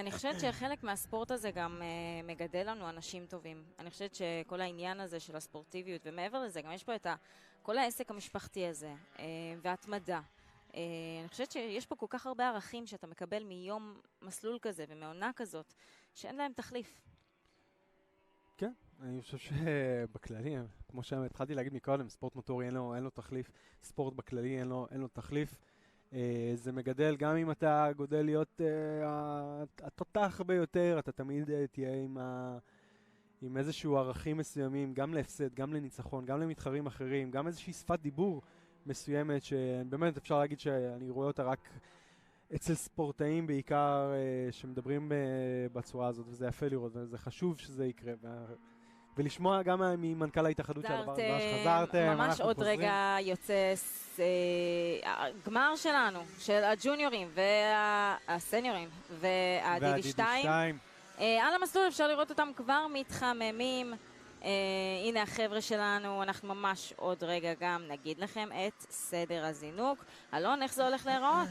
אני חושבת שחלק מהספורט הזה גם מגדל לנו אנשים טובים. אני חושבת שכל העניין הזה של הספורטיביות, ומעבר לזה, גם יש פה את כל העסק המשפחתי הזה, והתמדה. אני חושבת שיש פה כל כך הרבה ערכים שאתה מקבל מיום מסלול כזה ומעונה כזאת, שאין להם תחליף. כן, אני חושב שבכללי, כמו שהתחלתי להגיד מקודם, ספורט מוטורי אין לו תחליף, ספורט בכללי אין לו תחליף. זה מגדל, גם אם אתה גודל להיות התותח ביותר, אתה תמיד תהיה עם איזשהו ערכים מסוימים, גם להפסד, גם לניצחון, גם למתחרים אחרים, גם איזושהי שפת דיבור מסוימת, שבאמת אפשר להגיד שאני רואה אותה רק אצל ספורטאים בעיקר, שמדברים בצורה הזאת, וזה יפה לראות, וזה חשוב שזה יקרה. ולשמוע גם ממנכ"ל ההתאחדות שחזרתם. ממש עוד רגע יוצא הגמר שלנו, של הג'וניורים והסניורים והדידי 2. על המסלול אפשר לראות אותם כבר מתחממים. הנה החבר'ה שלנו, אנחנו ממש עוד רגע גם נגיד לכם את סדר הזינוק. אלון, איך זה הולך להיראות?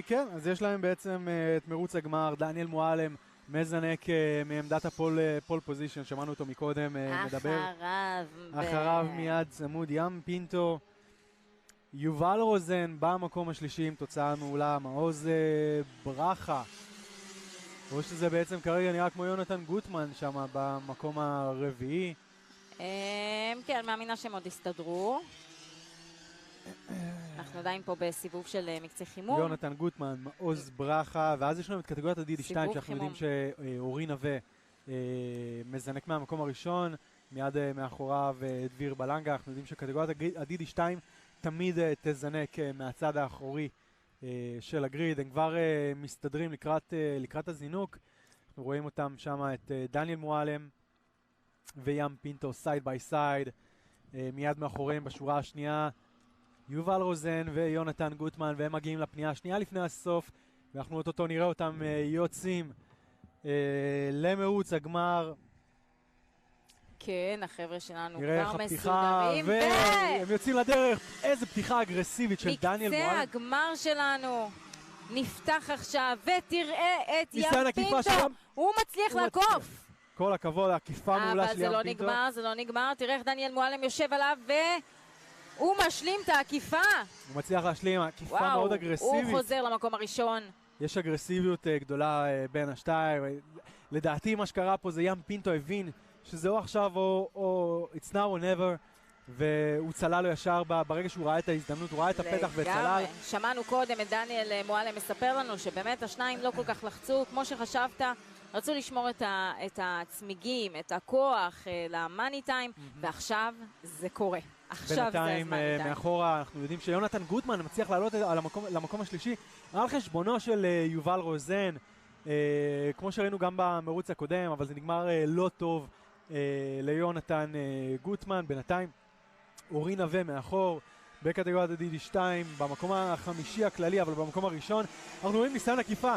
כן, אז יש להם בעצם את מרוץ הגמר, דניאל מועלם מזנק מעמדת הפול פוזישן, שמענו אותו מקודם מדבר. אחריו מיד צמוד ים פינטו. יובל רוזן במקום השלישי עם תוצאה מעולה, מעוז ברכה. או שזה בעצם כרגע נראה כמו יונתן גוטמן שם במקום הרביעי. כן, מאמינה שהם עוד הסתדרו. אנחנו עדיין פה בסיבוב של מקצה חימום. יונתן גוטמן, מעוז ברכה, ואז יש לנו את קטגוריית הדידי 2, שאנחנו יודעים שאורי נווה מזנק מהמקום הראשון, מיד מאחוריו דביר בלנגה. אנחנו יודעים שקטגוריית הדידי 2 תמיד תזנק מהצד האחורי של הגריד. הם כבר מסתדרים לקראת הזינוק. אנחנו רואים אותם שם, את דניאל מועלם וים פינטו סייד ביי סייד, מיד מאחוריהם בשורה השנייה יובל רוזן ויונתן גוטמן, והם מגיעים לפנייה השנייה לפני הסוף, ואנחנו אותו נראה אותם יוצאים למרוץ הגמר. כן, החבר'ה שלנו כבר מסודרים, והם יוצאים לדרך. איזה פתיחה אגרסיבית של דניאל מועלם. מקצה הגמר שלנו נפתח עכשיו, ותראה את ים פינטו, הוא מצליח לעקוף. כל הכבוד, העקיפה מעולה של ים פינטו. אבל זה לא נגמר, תראה איך דניאל מועלם יושב עליו והוא משלים את העקיפה. הוא מצליח להשלים, עקיפה מאוד אגרסיבית. הוא חוזר למקום הראשון. יש אגרסיביות גדולה בין השתיים. לדעתי מה שקרה פה זה ים פינטו הבין שזה או עכשיו או it's now or never, והוא צלל לו ישר ברגע שהוא ראה את ההזדמנות, הוא ראה את הפתח וצלל. שמענו קודם את דניאל מועלם מספר לנו שבאמת השניים לא כל כך לחצו כמו שחשבת, רצו לשמור את הצמיגים, את הכוח למאני טיים, ועכשיו זה קורה. בינתיים מאחורה אנחנו יודעים שיונתן גוטמן מצליח לעלות למקום השלישי על חשבונו של יובל רוזן, כמו שראינו גם במרוץ הקודם, אבל זה נגמר לא טוב ליונתן גוטמן. בינתיים אורי נווה מאחור בקטגוריית הדידי 2 במקום החמישי הכללי, אבל במקום הראשון אנחנו רואים ניסיון עקיפה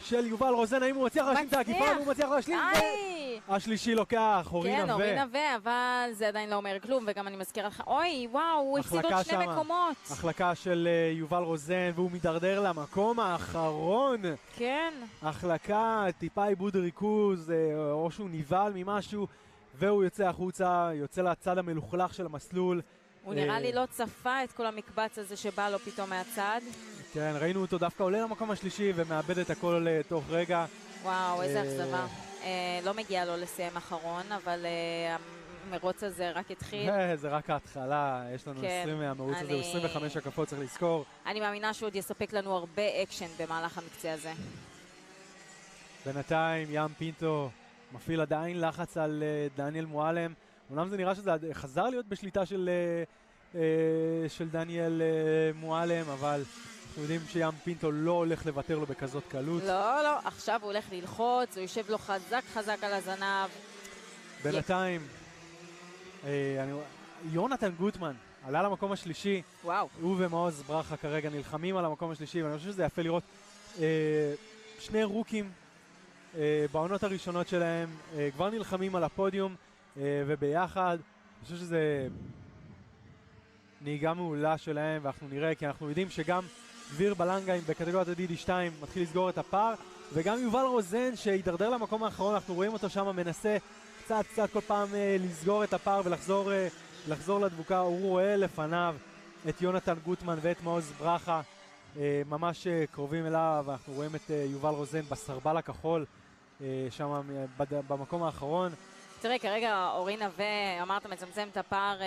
של יובל רוזן. האם הוא מצליח להשלים את העקיפה? הוא מצליח להשלים, השלישי לוקח אורי נווה. כן, אורי נווה, אבל זה עדיין לא אומר כלום, וגם אני מזכירה לך, אוי, וואו, הוא הפסיד עוד שני מקומות. החלקה של יובל רוזן, והוא מדרדר למקום האחרון. כן. החלקה, טיפה איבוד ריכוז, או שהוא ניבל ממשהו, והוא יוצא החוצה, יוצא לצד המלוכלך של המסלול. הוא נראה לי לא צפה את כל המקבץ הזה שבא לו פתאום מהצד. כן, ראינו אותו דווקא עולה למקום השלישי ומאבד את הכל תוך רגע. וואו, איזה אכזבה. לא מגיע לו לסיים אחרון, אבל המרוץ הזה רק התחיל. זה רק ההתחלה, יש לנו 20 מהמרוץ הזה, 25 הקפות צריך לזכור. אני מאמינה שהוא עוד יספק לנו הרבה אקשן במהלך המקצה הזה. בינתיים ים פינטו מפעיל עדיין לחץ על דניאל מועלם. אומנם זה נראה שזה חזר להיות בשליטה של דניאל מועלם, אבל אנחנו יודעים שים פינטו לא הולך לוותר לו בכזאת קלות. לא, עכשיו הוא הולך ללחוץ, הוא יושב לו חזק על הזנב. בינתיים, יונתן גוטמן עלה למקום השלישי. וואו. הוא ומעוז ברכה כרגע נלחמים על המקום השלישי, ואני חושב שזה יפה לראות שני רוקים בעונות הראשונות שלהם כבר נלחמים על הפודיום וביחד. אני חושב שזה נהיגה מעולה שלהם, ואנחנו נראה, כי אנחנו יודעים שגם דביר בלנגה בקטגוריית ה-DD2 מתחיל לסגור את הפער, וגם יובל רוזן שהידרדר למקום האחרון, אנחנו רואים אותו שם מנסה קצת כל פעם לסגור את הפער ולחזור לדבוקה. הוא רואה לפניו את יונתן גוטמן ואת מעוז ברכה ממש קרובים אליו, אנחנו רואים את יובל רוזן בסרבל הכחול שם במקום האחרון. תראה, כרגע אורי נווה, אמרת מצמצם את הפער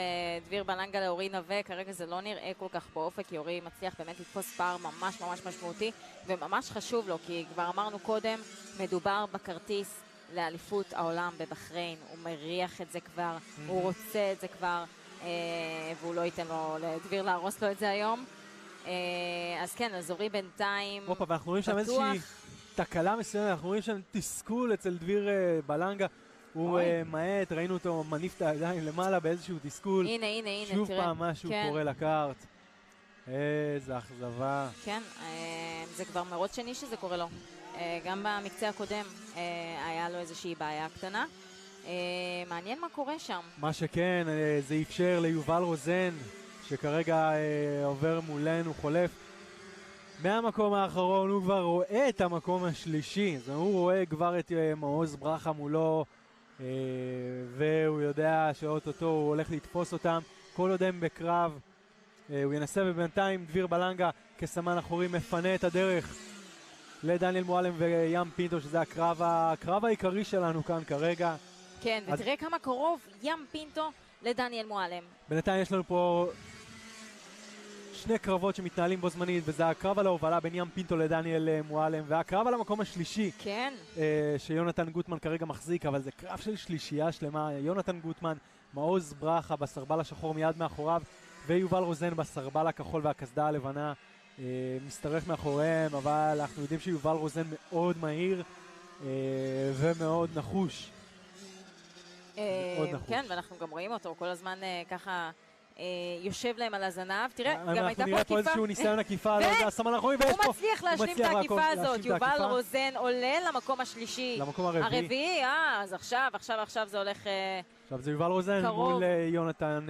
דביר בלנגה לאורי נווה, כרגע זה לא נראה כל כך באופק, כי אורי מצליח באמת לתפוס פער ממש משמעותי, וממש חשוב לו, כי כבר אמרנו קודם, מדובר בכרטיס לאליפות העולם בבחריין, הוא מריח את זה כבר, הוא רוצה את זה כבר, והוא לא ייתן לו לדביר להרוס לו את זה היום. אז כן, אז אורי בינתיים אופה, ואנחנו רואים שם איזושהי תקלה מסוימת, אנחנו רואים שם תסכול אצל דביר בלנגה, הוא מעט, ראינו אותו מניף את הידיים למעלה באיזשהו תסכול. הנה, שוב תראה. פעם משהו קורה לקארט. איזה אכזבה. כן, זה כבר מרוץ שני שזה קורה לו. גם במקצה הקודם היה לו איזושהי בעיה קטנה. מעניין מה קורה שם. מה שכן, זה אפשר ליובל רוזן, שכרגע עובר מולנו, חולף. מהמקום האחרון הוא כבר רואה את המקום השלישי. אז הוא רואה כבר את מעוז ברכה מולו, והוא יודע שאוטוטו הוא הולך לתפוס אותם. כל עוד הם בקרב, הוא ינסה, ובינתיים דביר בלנגה כסמן אחורי מפנה את הדרך לדניאל מועלם וים פינטו, שזה הקרב העיקרי שלנו כאן כרגע. כן, ותראה כמה קרוב ים פינטו לדניאל מועלם. בינתיים יש לנו פה שני קרבות שמתנהלים בו זמנית, וזה הקרב על ההובלה בין ים פינטו לדניאל מועלם, והקרב על המקום השלישי, כן. שיונתן גוטמן כרגע מחזיק, אבל זה קרב של שלישייה שלמה. יונתן גוטמן, מעוז ברכה בסרבל השחור מיד מאחוריו, ויובל רוזן בסרבל הכחול והקסדה הלבנה מסתרך מאחוריהם, אבל אנחנו יודעים שיובל רוזן מאוד מהיר ומאוד נחוש. כן, ואנחנו גם רואים אותו כל הזמן ככה יושב להם על הזנב. תראה, גם הייתה פה עקיפה. אנחנו נראה פה איזשהו ניסיון עקיפה, לא יודע, הסמן האחורי, ויש פה... הוא מצליח להשלים את העקיפה הזאת. יובל רוזן עולה למקום השלישי. למקום הרביעי. אז עכשיו זה הולך עכשיו זה יובל רוזן מול יונתן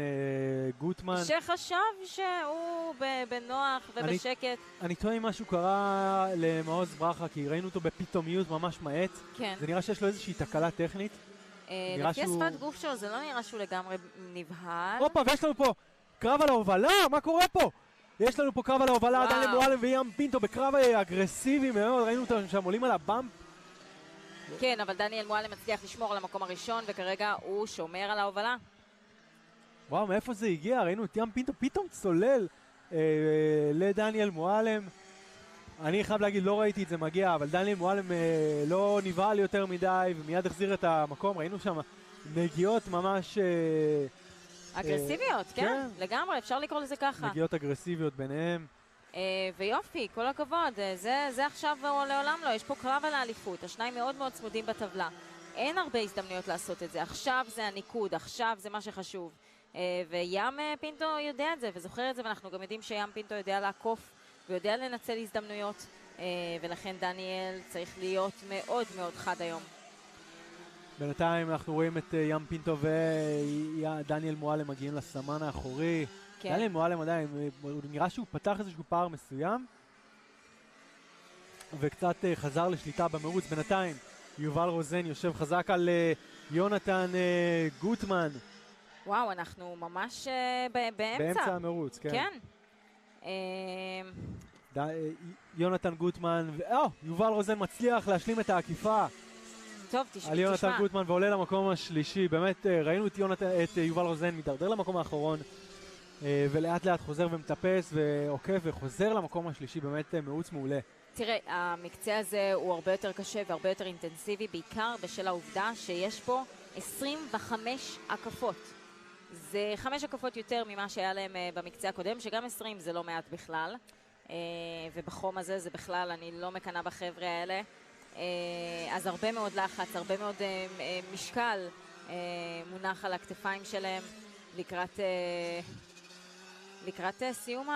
גוטמן. שחשב שהוא בנוח ובשקט. אני טועה אם משהו קרה למעוז ברכה, כי ראינו אותו בפתאומיות ממש מעט. כן. זה נראה שיש לו איזושהי תקלה טכנית. לפי השפת גוף שלו זה לא נראה שהוא לגמרי נבהל. הופה, ויש לנו פה קרב על ההובלה, מה קורה פה? יש לנו פה קרב על ההובלה, דניאל מועלם וים פינטו בקרב אגרסיבי מאוד, ראינו אותם שם עולים על הבאמפ. כן, אבל דניאל מועלם מצליח לשמור על המקום הראשון, וכרגע הוא שומר על ההובלה. וואו, מאיפה זה הגיע? ראינו את ים פינטו פתאום צולל לדניאל מועלם. אני חייב להגיד, לא ראיתי את זה מגיע, אבל דניאל מועלם לא נבהל יותר מדי, ומיד החזיר את המקום. ראינו שם נגיעות ממש... אגרסיביות, כן, לגמרי, אפשר לקרוא לזה ככה. נגיעות אגרסיביות ביניהם. ויופי, כל הכבוד, זה עכשיו לעולם לא, יש פה קרב על האליפות, השניים מאוד מאוד צמודים בטבלה. אין הרבה הזדמנויות לעשות את זה, עכשיו זה הניקוד, עכשיו זה מה שחשוב. וים פינטו יודע את זה וזוכר את זה, ואנחנו גם יודעים שים פינטו יודע לעקוף ויודע לנצל הזדמנויות, ולכן דניאל צריך להיות מאוד מאוד חד היום. בינתיים אנחנו רואים את ים פינטו ודניאל מועלם מגיעים לסמן האחורי. כן. דניאל מועלם עדיין, נראה שהוא פתח איזשהו פער מסוים וקצת חזר לשליטה במרוץ. בינתיים יובל רוזן יושב חזק על יונתן גוטמן. וואו, אנחנו ממש באמצע המרוץ, כן. כן. יונתן גוטמן, יובל רוזן מצליח להשלים את העקיפה. טוב, תשמע. על יונתן גוטמן ועולה למקום השלישי. באמת ראינו את יובל רוזן מדרדר למקום האחרון, ולאט לאט חוזר ומטפס ועוקף וחוזר למקום השלישי. באמת מרוץ מעולה. תראה, המקצה הזה הוא הרבה יותר קשה והרבה יותר אינטנסיבי, בעיקר בשל העובדה שיש פה 25 הקפות. זה 5 הקפות יותר ממה שהיה להם במקצה הקודם, שגם 20 זה לא מעט בכלל. ובחום הזה זה בכלל, אני לא מקנה בחבר'ה האלה. אז הרבה מאוד לחץ, הרבה מאוד משקל מונח על הכתפיים שלהם לקראת סיום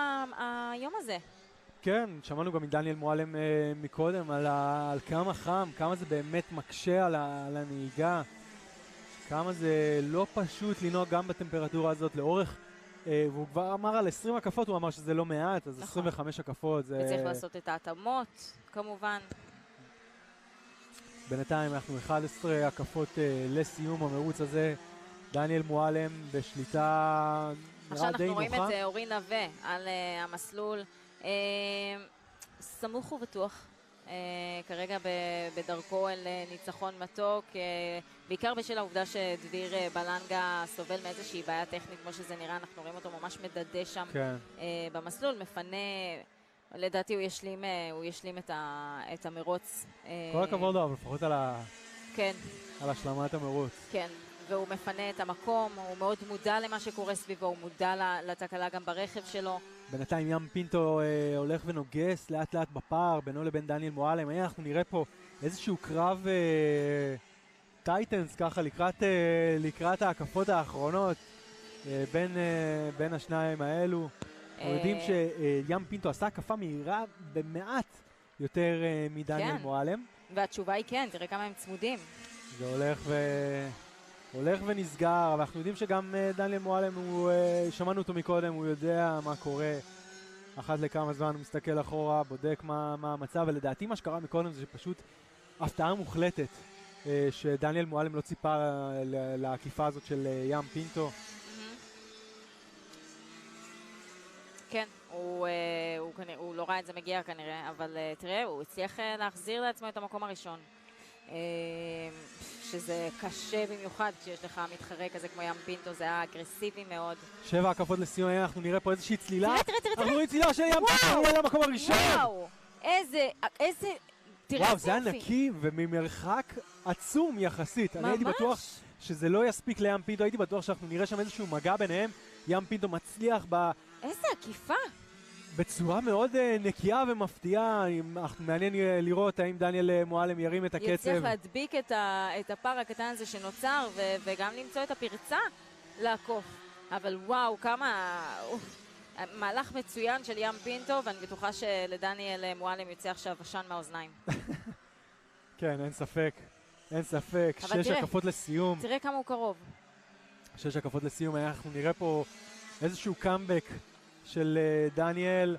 היום הזה. כן, שמענו גם מדניאל מועלם מקודם על כמה חם, כמה זה באמת מקשה על הנהיגה, כמה זה לא פשוט לנהוג גם בטמפרטורה הזאת לאורך, והוא כבר אמר על 20 הקפות, הוא אמר שזה לא מעט, אז 25 הקפות זה... וצריך לעשות את ההתאמות, כמובן. בינתיים אנחנו 11 הקפות לסיום המרוץ הזה, דניאל מועלם בשליטה עכשיו נראה די נוחה. אנחנו רואים את אורי נווה על המסלול, סמוך ובטוח, כרגע בדרכו אל ניצחון מתוק, בעיקר בשל העובדה שדביר בלנגה סובל מאיזושהי בעיה טכנית, כמו שזה נראה, אנחנו רואים אותו ממש מדדה שם כן. במסלול, מפנה, לדעתי הוא ישלים את המרוץ. כל הכבוד לו, אבל לפחות כן. על השלמת המרוץ. כן. והוא מפנה את המקום, הוא מאוד מודע למה שקורה סביבו, הוא מודע לתקלה גם ברכב שלו. בינתיים ים פינטו הולך ונוגס לאט לאט בפער בינו לבין דניאל מועלם. אנחנו נראה פה איזשהו קרב טייטנס ככה לקראת ההקפות האחרונות בין השניים האלו. אנחנו יודעים שים פינטו עשה הקפה מהירה במעט יותר מדניאל מועלם. והתשובה היא כן, תראה כמה הם צמודים. זה הולך ונסגר, אבל אנחנו יודעים שגם דניאל מועלם, שמענו אותו מקודם, הוא יודע מה קורה. אחת לכמה זמן הוא מסתכל אחורה, בודק מה המצב, ולדעתי מה שקרה מקודם זה שפשוט הפתעה מוחלטת, שדניאל מועלם לא ציפה לעקיפה הזאת של ים פינטו. כן, הוא לא ראה את זה מגיע כנראה, אבל תראה, הוא הצליח להחזיר לעצמו את המקום הראשון. שזה קשה במיוחד כשיש לך מתחרה כזה כמו ים פינטו, זה היה אגרסיבי מאוד. 7 הקפות לסיום, אנחנו נראה פה איזושהי צלילה. תראה. אנחנו רואים צלילה של ים פינטו, הוא למקום הראשון. וואו, איזה, תראה וואו, זה היה נקי וממרחק עצום יחסית. אני הייתי בטוח שזה לא יספיק לים פינטו, הייתי בטוח שאנחנו נראה שם איזשהו מגע ביניהם. ים פינטו מצליח איזה עקיפה. בצורה מאוד נקייה ומפתיעה. מעניין לראות האם דניאל מועלם ירים את הקצב. יצליח להדביק את הפער הקטן הזה שנוצר, וגם למצוא את הפרצה לעקוף. אבל וואו, כמה... מהלך מצוין של ים פינטו, ואני בטוחה שלדניאל מועלם יוצא עכשיו עשן מהאוזניים. כן, אין ספק. אין ספק. 6 הקפות לסיום. תראה כמה הוא קרוב. 6 הקפות לסיום. אנחנו נראה פה איזשהו קאמבק של דניאל,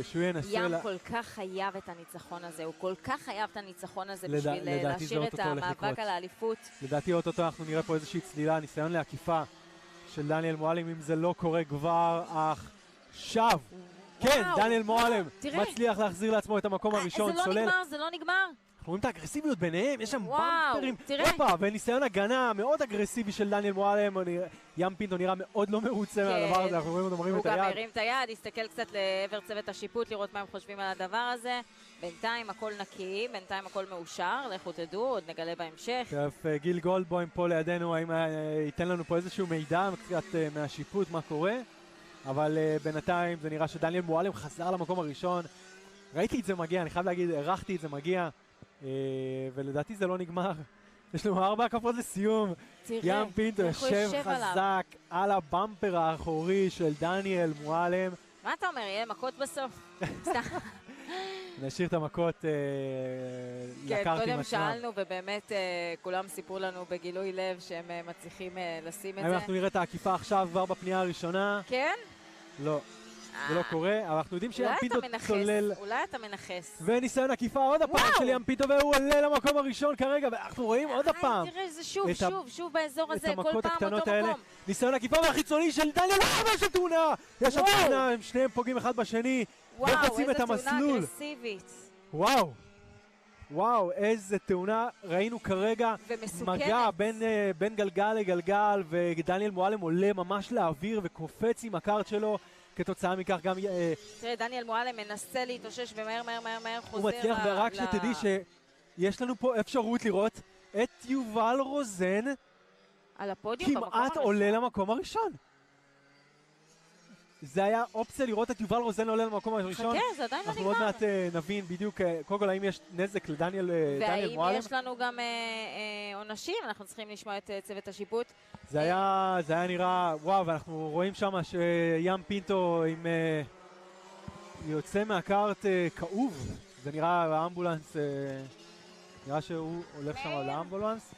שהוא ינסה... ים כל כך חייב את הניצחון הזה, הוא כל כך חייב את הניצחון הזה בשביל להשאיר את המאבק על האליפות. לדעתי אוטוטו אנחנו נראה פה איזושהי צלילה, ניסיון לעקיפה של דניאל מועלם, אם זה לא קורה כבר עכשיו. כן, דניאל מועלם מצליח להחזיר לעצמו את המקום הראשון. זה לא נגמר. אנחנו רואים את האגרסיביות ביניהם, יש שם במפרים. תראה. וניסיון הגנה מאוד אגרסיבי של דניאל מועלם. ים פינטו נראה מאוד לא מרוצה מהדבר הזה, אנחנו רואים אותו מרים את היד. הוא גם מרים את היד, הסתכל קצת לעבר צוות השיפוט, לראות מה הם חושבים על הדבר הזה. בינתיים הכל נקי, בינתיים הכל מאושר, לכו תדעו, עוד נגלה בהמשך. טוב, גיל גולדבוים פה לידינו, האם ייתן לנו פה איזשהו מידע קצת מהשיפוט, מה קורה. אבל בינתיים זה נראה שדניאל מועלם חזר למקום הראשון. ראיתי את זה מגיע, אני חייב להגיד, ערכתי את זה מגיע. ולדעתי זה לא נגמר. יש לנו 4 הקפות לסיום. ים פינטו יושב חזק על הבמפר האחורי של דניאל מועלם. מה אתה אומר, יהיה מכות בסוף? נשאיר את המכות לקארטים עצמם. כן, קודם שאלנו ובאמת כולם סיפרו לנו בגילוי לב שהם מצליחים לשים את זה. אנחנו נראה את העקיפה עכשיו כבר בפנייה הראשונה. כן? לא. זה לא קורה, אבל אנחנו יודעים שים פינטו צולל. אולי אתה מנחס. וניסיון עקיפה עוד הפעם של ים פינטו, והוא עולה למקום הראשון כרגע, ואנחנו רואים עוד הפעם. תראה, זה שוב באזור הזה, כל פעם אותו מקום. ניסיון עקיפה והחיצוני של דניאל, יש שם תאונה! יש שם תאונה, הם שניהם פוגעים אחד בשני, וחוצים את המסלול. וואו, איזה תאונה אגרסיבית. וואו, איזה תאונה. ראינו כרגע מגע בין גלגל לגלגל, ודניאל מועלם עולה ממש לאוויר וקופץ עם הקארט שלו. כתוצאה מכך גם... תראה, דניאל מועלם מנסה להתאושש ומהר חוזר... הוא מצליח, ורק שתדעי שיש לנו פה אפשרות לראות את יובל רוזן על הפודיום כמעט עולה למקום הראשון. זה היה אופציה לראות את יובל רוזן עולה למקום הראשון. חכה, זה עדיין לא אנחנו עוד נגמר. מעט נבין בדיוק, קודם כל, האם יש נזק לדניאל מועלם. והאם יש לנו גם עונשים, אנחנו צריכים לשמוע את צוות השיפוט. זה היה נראה, וואו, ואנחנו רואים שם שים פינטו עם יוצא מהקארט כאוב. זה נראה האמבולנס, נראה שהוא הולך שם לאמבולנס.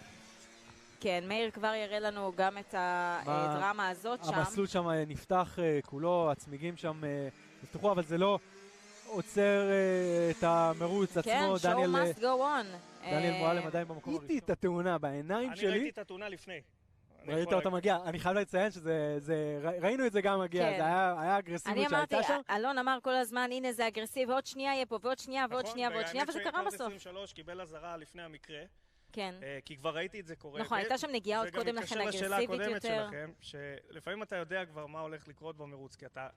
כן, מאיר כבר יראה לנו גם את הדרמה הזאת שם. המסלול שם נפתח כולו, הצמיגים שם נפתחו, אבל זה לא עוצר את המרוץ עצמו. כן, show must go on. דניאל מועלם עדיין במקום הראשון. ראיתי את התאונה בעיניים שלי. אני ראיתי את התאונה לפני. ראית אותה מגיע, אני חייב לציין ראינו את זה גם מגיע, זה היה אגרסיביות שהייתה שם. אלון אמר כל הזמן, הנה זה אגרסיב, ועוד שנייה יהיה פה, ועוד שנייה, ועוד שנייה, ועוד שנייה, וזה קרה בסוף. 23 קיבל הזרה לפני המקרה. כן. כי כבר ראיתי את זה קורה. נכון, הייתה שם נגיעה עוד קודם לכן אגרסיבית יותר. וגם מתקשר לשאלה הקודמת שלכם, שלפעמים אתה יודע כבר מה הולך לקרות במרוץ, כי אתה,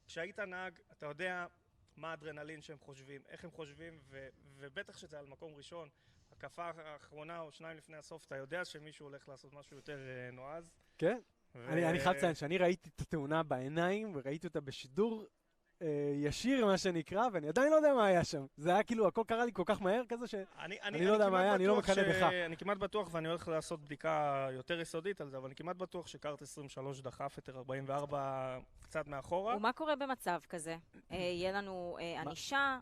כשהיית נהג, אתה יודע מה האדרנלין שהם חושבים, איך הם חושבים, ובטח שזה על מקום ראשון, הקפה האחרונה או שניים לפני הסוף, אתה יודע שמישהו הולך לעשות משהו יותר נועז. כן. אני חייב לציין שאני ראיתי את התאונה בעיניים, וראיתי אותה בשידור ישיר, מה שנקרא, ואני עדיין לא יודע מה היה שם. זה היה כאילו, הכל קרה לי כל כך מהר כזה שאני לא יודע מה היה, אני לא מקנא בך. אני כמעט בטוח, ואני הולך לעשות בדיקה יותר יסודית על זה, אבל אני כמעט בטוח שקארט 23 דחף את 44 קצת מאחורה. ומה קורה במצב כזה? יהיה לנו ענישה,